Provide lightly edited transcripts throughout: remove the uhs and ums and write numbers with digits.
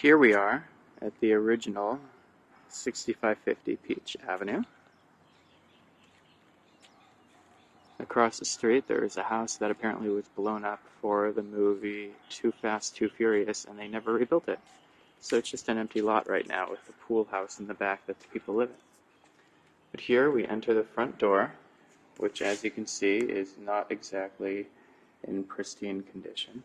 Here we are at the original 6550 Peach Avenue. Across the street there is a house that apparently was blown up for the movie Too Fast, Too Furious, and they never rebuilt it. So it's just an empty lot right now with a pool house in the back that the people live in. But here we enter the front door, which as you can see is not exactly in pristine condition.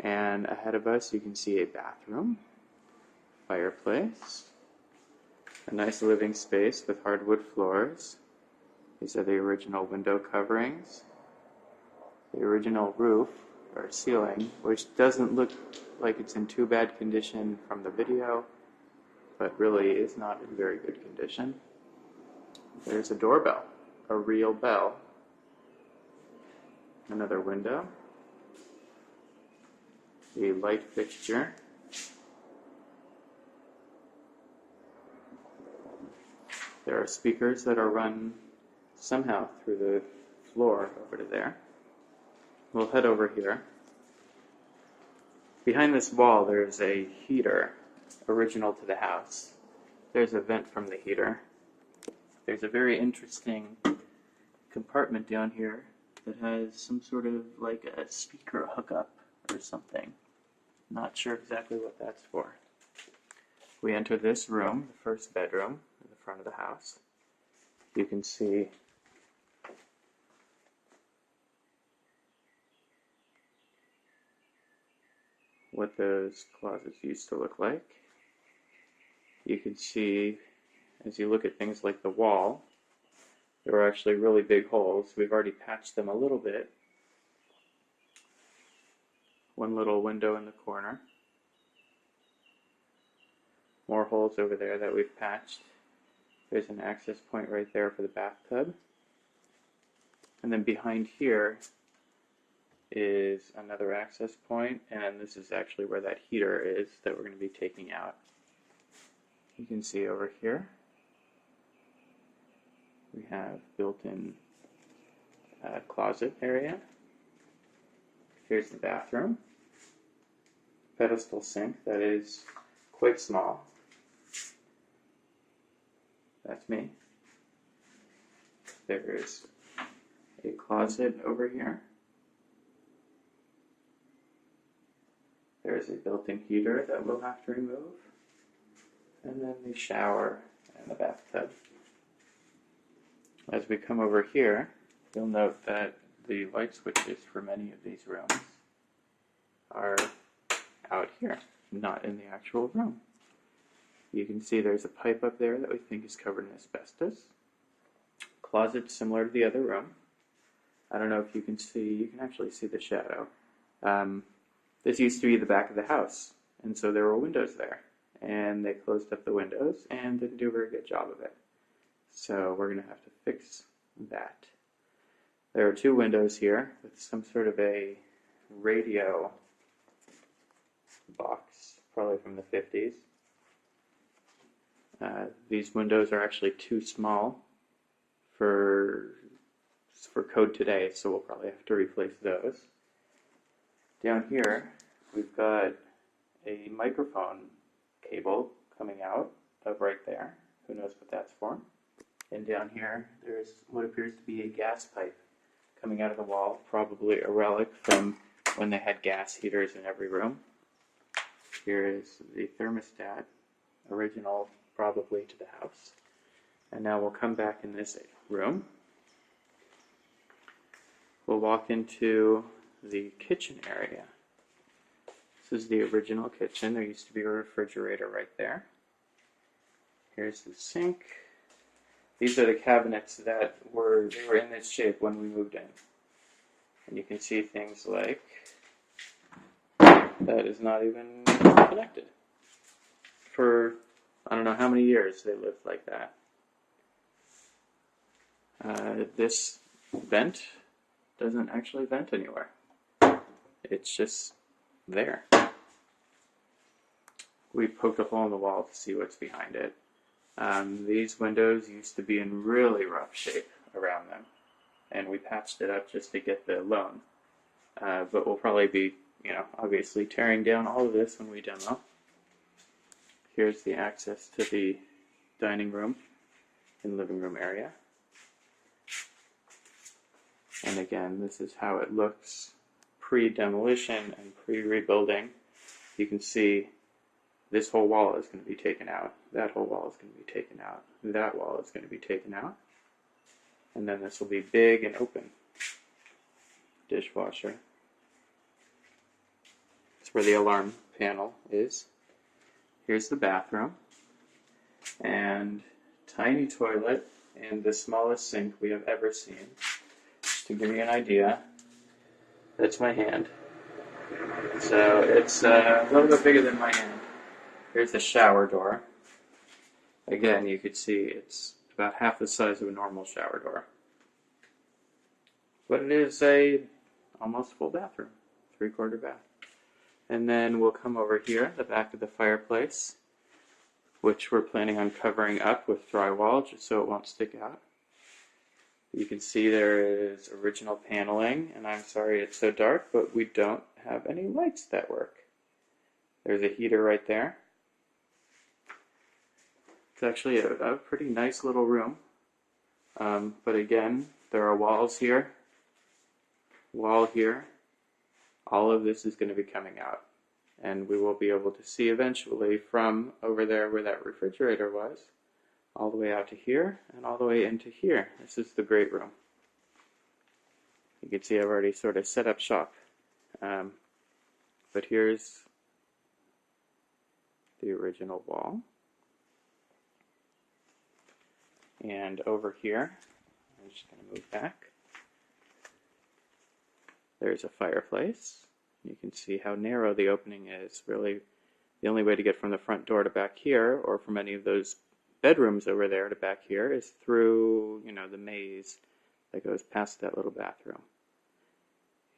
And ahead of us you can see a bathroom, fireplace, a nice living space with hardwood floors. These are the original window coverings, the original roof or ceiling, which doesn't look like it's in too bad condition from the video, but really is not in very good condition. There's a doorbell, a real bell, another window, a light fixture, there are speakers that are run somehow through the floor over to there. We'll head over here. Behind this wall there's a heater, original to the house. There's a vent from the heater. There's a very interesting compartment down here that has some sort of like a speaker hookup or something. Not sure exactly what that's for. We enter this room, the first bedroom, in the front of the house. You can see what those closets used to look like. You can see, as you look at things like the wall, there are actually really big holes. We've already patched them a little bit. One little window in the corner. More holes over there that we've patched. There's an access point right there for the bathtub. And then behind here is another access point, and this is actually where that heater is that we're going to be taking out. You can see over here we have built-in closet area. Here's the bathroom. Pedestal sink that is quite small. That's me. There's a closet over here. There's a built-in heater that we'll have to remove. And then the shower and the bathtub. As we come over here, you'll note that the light switches for many of these rooms are out here, not in the actual room. You can see there's a pipe up there that we think is covered in asbestos. Closet similar to the other room. I don't know if you can see, you can actually see the shadow. This used to be the back of the house, and so there were windows there. And they closed up the windows and didn't do a very good job of it. So we're going to have to fix that. There are two windows here with some sort of a radio box, probably from the 50s. These windows are actually too small for code today, so we'll probably have to replace those. Down here, we've got a microphone cable coming out of right there. Who knows what that's for? And down here, there's what appears to be a gas pipe coming out of the wall, probably a relic from when they had gas heaters in every room. Here is the thermostat, original probably to the house. And now we'll come back in this room. We'll walk into the kitchen area. This is the original kitchen. There used to be a refrigerator right there. Here's the sink. These are the cabinets that were in this shape when we moved in. And you can see things like that is not even connected. For I don't know how many years they lived like that. This vent doesn't actually vent anywhere. It's just there. We poked a hole in the wall to see what's behind it. These windows used to be in really rough shape around them, and we patched it up just to get the loan. But we'll probably be obviously tearing down all of this when we demo. Here's the access to the dining room and living room area. And again, this is how it looks pre-demolition and pre-rebuilding. You can see this whole wall is going to be taken out. That whole wall is going to be taken out. That wall is going to be taken out. And then this will be big and open. Dishwasher. That's where the alarm panel is. Here's the bathroom. And tiny toilet and the smallest sink we have ever seen. Just to give you an idea, that's my hand. So it's a little bit bigger than my hand. Here's the shower door. Again, you could see it's about half the size of a normal shower door. But it is a almost full bathroom, 3/4 bath. And then we'll come over here, the back of the fireplace, which we're planning on covering up with drywall just so it won't stick out. You can see there is original paneling, and I'm sorry it's so dark, but we don't have any lights that work. There's a heater right there. It's actually a pretty nice little room. But again, there are walls here, wall here. All of this is going to be coming out. And we will be able to see eventually from over there where that refrigerator was, all the way out to here, and all the way into here. This is the great room. You can see I've already sort of set up shop. But here's the original wall. And over here, I'm just going to move back. There's a fireplace. You can see how narrow the opening is. Really, the only way to get from the front door to back here, or from any of those bedrooms over there to back here, is through, the maze that goes past that little bathroom.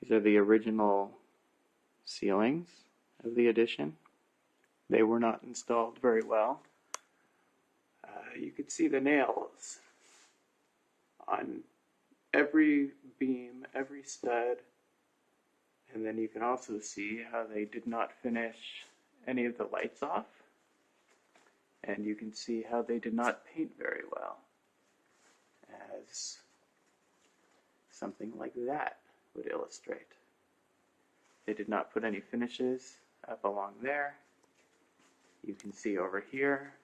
These are the original ceilings of the addition. They were not installed very well. You could see the nails on every beam, every stud. And then you can also see how they did not finish any of the lights off. And you can see how they did not paint very well, as something like that would illustrate. They did not put any finishes up along there. You can see over here,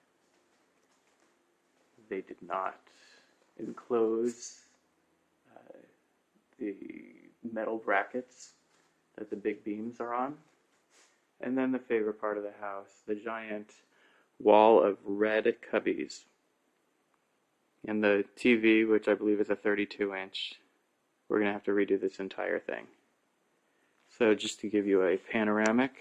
they did not enclose the metal brackets that the big beams are on. And then the favorite part of the house, the giant wall of red cubbies. And the TV, which I believe is a 32-inch, we're going to have to redo this entire thing. So just to give you a panoramic,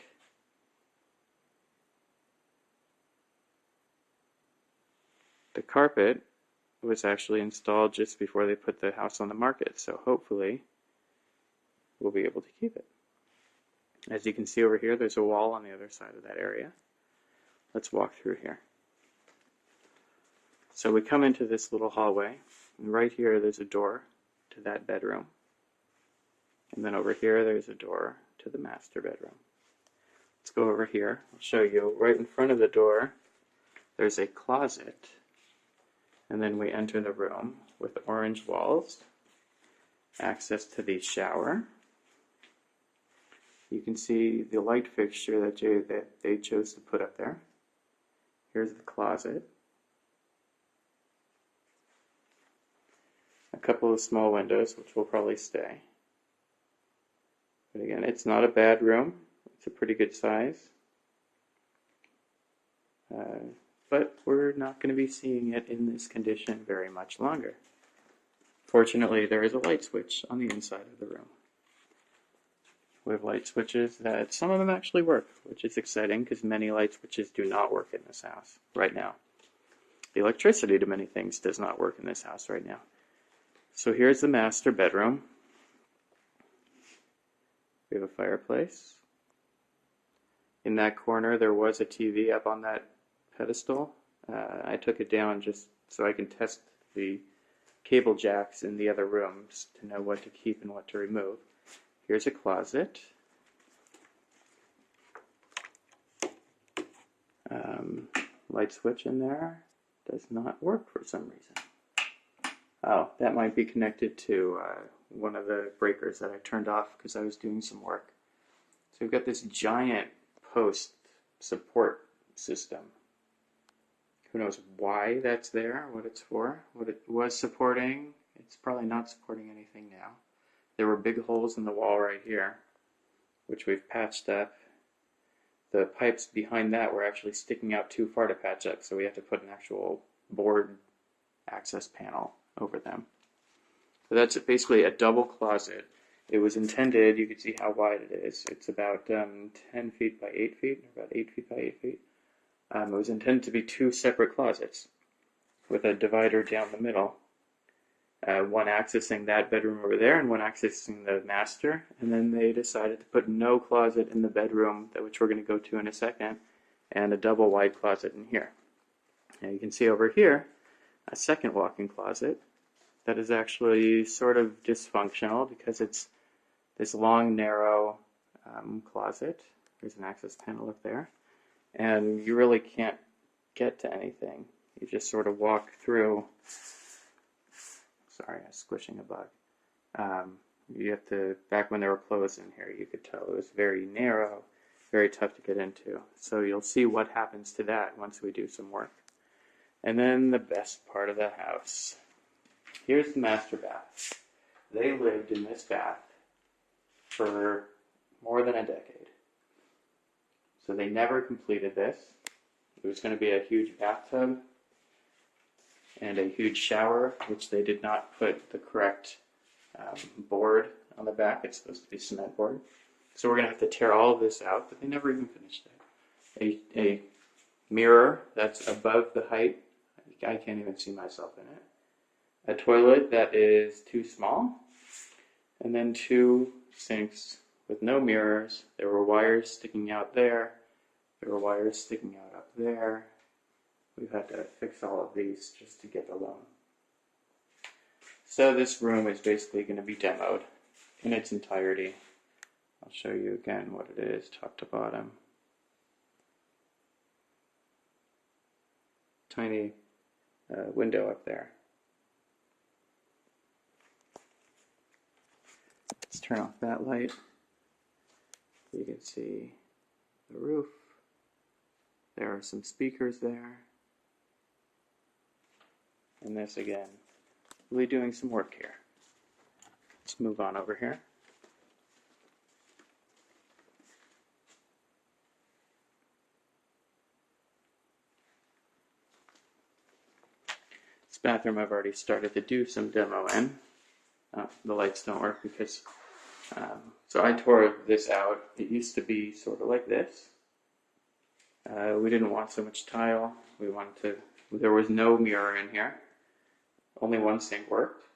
the carpet was actually installed just before they put the house on the market, so hopefully we'll be able to keep it. As you can see over here, there's a wall on the other side of that area. Let's walk through here. So we come into this little hallway, and right here there's a door to that bedroom. And then over here there's a door to the master bedroom. Let's go over here. I'll show you. Right in front of the door, there's a closet. And then we enter the room with orange walls, access to the shower. You can see the light fixture that they chose to put up there. Here's the closet. A couple of small windows, which will probably stay. But again, it's not a bad room. It's a pretty good size. But we're not going to be seeing it in this condition very much longer. Fortunately, there is a light switch on the inside of the room. We have light switches that some of them actually work, which is exciting because many light switches do not work in this house right now. The electricity to many things does not work in this house right now. So here's the master bedroom. We have a fireplace. In that corner, there was a TV up on that pedestal. I took it down just so I can test the cable jacks in the other rooms to know what to keep and what to remove. Here's a closet. light switch in there does not work for some reason. Oh, that might be connected to one of the breakers that I turned off because I was doing some work. So we've got this giant post support system. Who knows why that's there, what it's for, what it was supporting. It's probably not supporting anything now. There were big holes in the wall right here, which we've patched up. The pipes behind that were actually sticking out too far to patch up, so we had to put an actual board access panel over them. So that's basically a double closet. It was intended, you can see how wide it is. It's about 10 feet by 8 feet, or about 8 feet by 8 feet. It was intended to be two separate closets with a divider down the middle. One accessing that bedroom over there and one accessing the master. And then they decided to put no closet in the bedroom, which we're going to go to in a second, and a double wide closet in here. Now you can see over here a second walk-in closet that is actually sort of dysfunctional because it's this long, narrow closet. There's an access panel up there. And you really can't get to anything. You just sort of walk through. Sorry, I was squishing a bug. You have to, back when there were clothes in here, you could tell it was very narrow, very tough to get into. So you'll see what happens to that once we do some work. And then the best part of the house. Here's the master bath. They lived in this bath for more than a decade. So they never completed this. It was going to be a huge bathtub and a huge shower, which they did not put the correct board on the back. It's supposed to be cement board. So we're going to have to tear all of this out, but they never even finished it. A mirror that's above the height. I can't even see myself in it. A toilet that is too small. And then two sinks with no mirrors. There were wires sticking out there. There were wires sticking out up there. We've had to fix all of these just to get the loan. So this room is basically going to be demoed in its entirety. I'll show you again what it is, top to bottom. Tiny window up there. Let's turn off that light. You can see the roof. There are some speakers there. And this again, really doing some work here. Let's move on over here. This bathroom I've already started to do some demo in. The lights don't work because, so I tore this out. It used to be sort of like this. We didn't want so much tile. We wanted to, there was no mirror in here. Only one sink worked.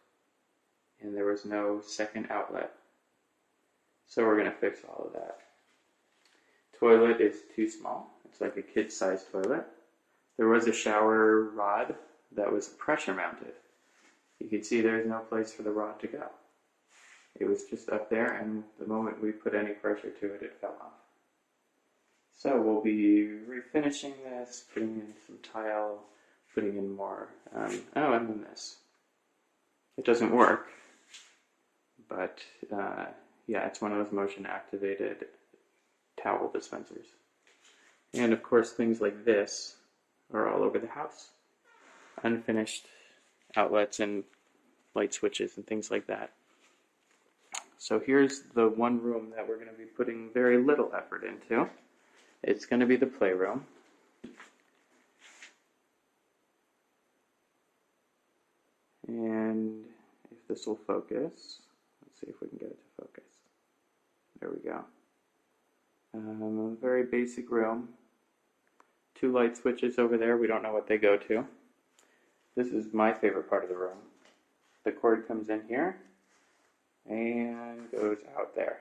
And there was no second outlet. So we're going to fix all of that. Toilet is too small. It's like a kid-sized toilet. There was a shower rod that was pressure mounted. You can see there's no place for the rod to go. It was just up there, and the moment we put any pressure to it, it fell off. So we'll be refinishing this, putting in some tile, putting in more. And then this. It doesn't work, but yeah, it's one of those motion-activated towel dispensers. And of course, things like this are all over the house. Unfinished outlets and light switches and things like that. So here's the one room that we're going to be putting very little effort into. It's going to be the playroom. And if this will focus, let's see if we can get it to focus. There we go. A very basic room. Two light switches over there. We don't know what they go to. This is my favorite part of the room. The cord comes in here and goes out there.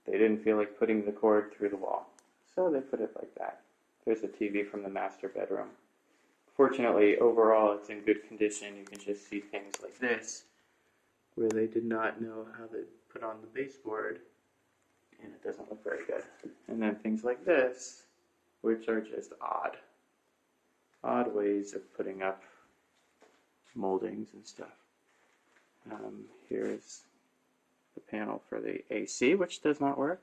They didn't feel like putting the cord through the wall, so they put it like that. There's a TV from the master bedroom. Fortunately, overall, it's in good condition. You can just see things like this, where they did not know how to put on the baseboard, and it doesn't look very good. And then things like this, which are just odd. Odd ways of putting up moldings and stuff. Here's the panel for the AC, which does not work.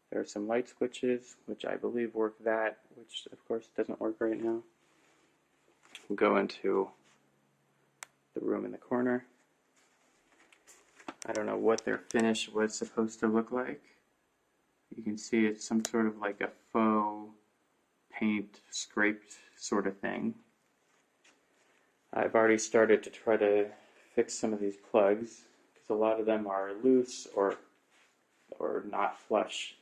There are some light switches, which I believe work that, which of course doesn't work right now. We'll go into the room in the corner. I don't know what their finish was supposed to look like. You can see it's some sort of like a faux paint scraped sort of thing. I've already started to try to fix some of these plugs because a lot of them are loose or not flush.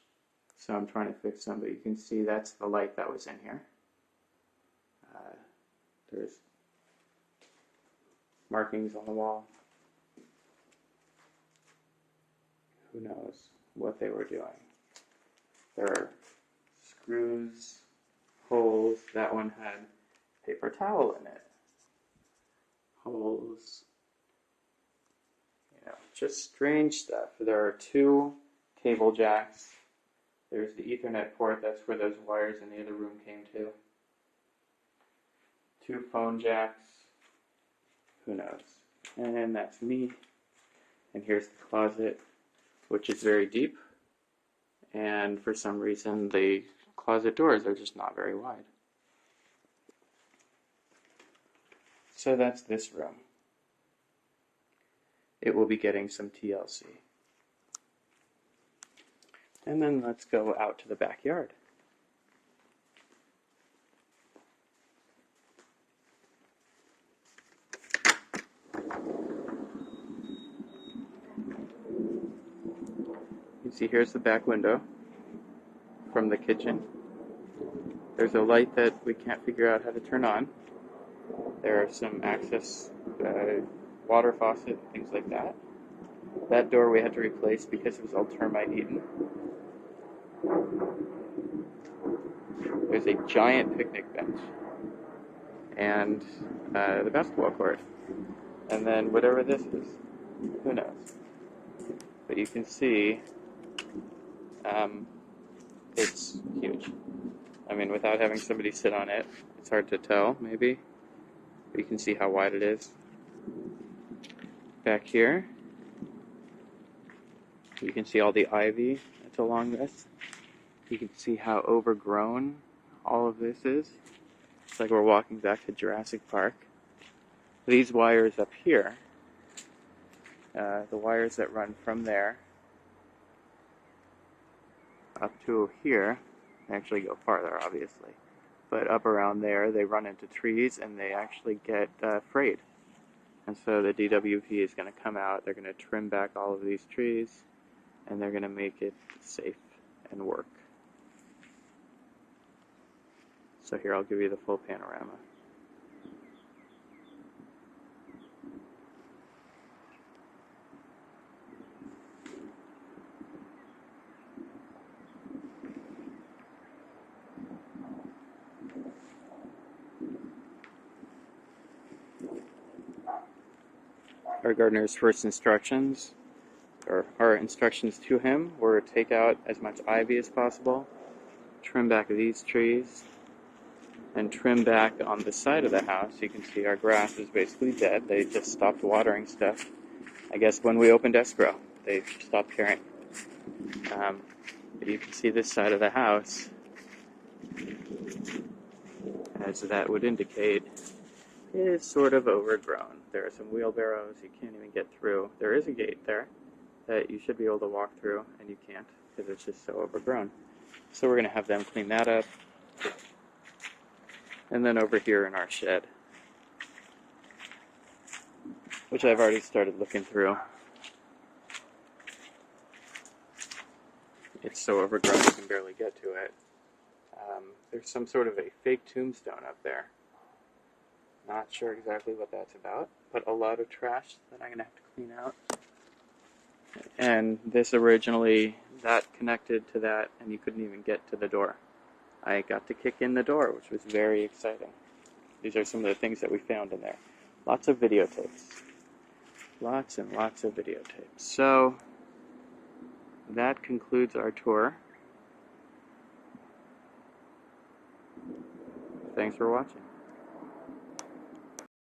So I'm trying to fix them, but you can see that's the light that was in here. There's markings on the wall. Who knows what they were doing. There are screws, holes. That one had paper towel in it. Holes. Just strange stuff. There are 2 cable jacks. There's the Ethernet port. That's where those wires in the other room came to. 2 phone jacks. Who knows? And that's me. And here's the closet, which is very deep. And for some reason, the closet doors are just not very wide. So that's this room. It will be getting some TLC. And then let's go out to the backyard. You see, here's the back window from the kitchen. There's a light that we can't figure out how to turn on. There are some access water faucet and things like that. That door we had to replace because it was all termite eaten. There's a giant picnic bench and the basketball court. And then whatever this is, who knows? But you can see it's huge. I mean, without having somebody sit on it, it's hard to tell, maybe. But you can see how wide it is. Back here, you can see all the ivy that's along this. You can see how overgrown all of this is. It's like we're walking back to Jurassic Park. These wires up here, the wires that run from there up to here, they actually go farther, obviously. But up around there, they run into trees and they actually get frayed. And so the DWP is going to come out, they're going to trim back all of these trees, and they're going to make it safe and work. So here, I'll give you the full panorama. Our gardener's first instructions, or our instructions to him, were to take out as much ivy as possible, trim back these trees, and trim back on the side of the house. You can see our grass is basically dead. They just stopped watering stuff. I guess when we opened escrow, they stopped caring. But you can see this side of the house, as that would indicate, is sort of overgrown. There are some wheelbarrows you can't even get through. There is a gate there that you should be able to walk through, and you can't because it's just so overgrown. So we're going to have them clean that up. And then over here in our shed, which I've already started looking through. It's so overgrown you can barely get to it. There's some sort of a fake tombstone up there. Not sure exactly what that's about, but a lot of trash that I'm going to have to clean out. And this originally, that connected to that, and you couldn't even get to the door. I got to kick in the door, which was very exciting. These are some of the things that we found in there. Lots of videotapes. Lots and lots of videotapes. So, that concludes our tour. Thanks for watching.